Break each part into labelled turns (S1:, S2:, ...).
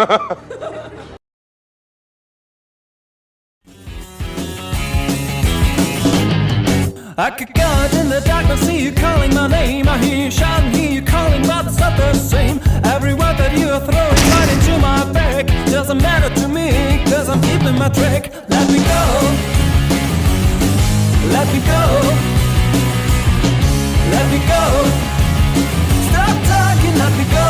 S1: I could go out in the darkness, see you calling my name. I hear you shouting, hear you calling, but it's not the same. Every word that you are throwing right into my back doesn't matter to me, cause I'm keeping my track. Let me go, let me go, let me go. Stop talking, let me go.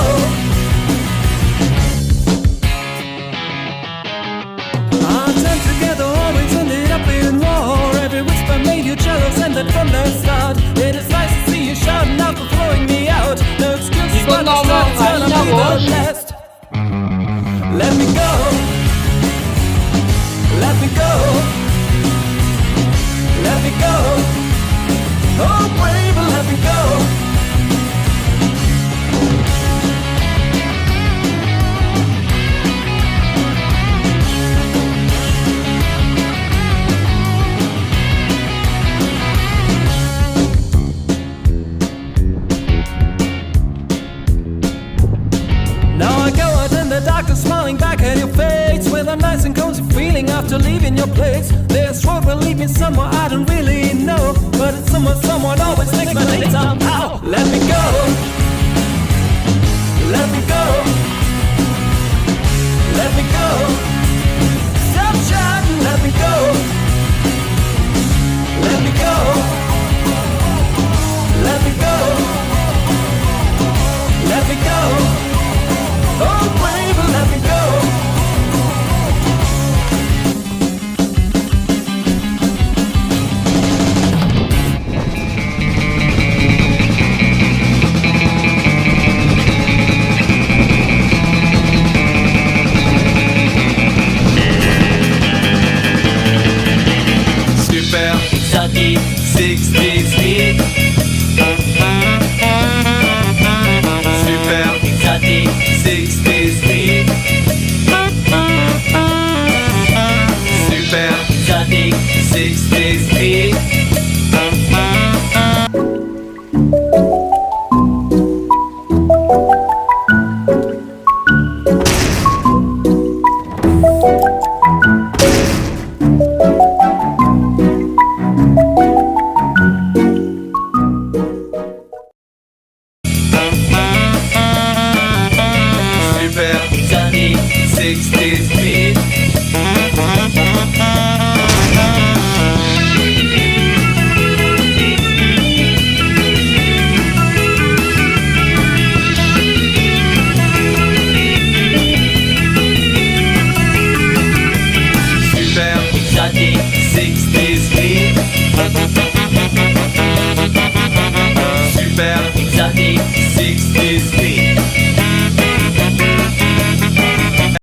S1: Our time together always ended up in war. Every whisper made you jealous, and that from the start. It is nice to see you shouting out for throwing me out. No excuses, but it's not gonna be the last. Let me go, let me go, let me go. Oh baby, let me go. Smiling back at your face with a nice and cozy feeling after leaving your place. This road will lead me somewhere I don't really know, but it's somewhere someone always takes my name somehow. Let me go, let me go, let me go. Stop shouting, let me go, let me go, let me go, let me go. Oh baby, let me go.
S2: Super exotic 60s beat. Super exotic 60s beat. Super exotic 60s beat. Super exotic 60s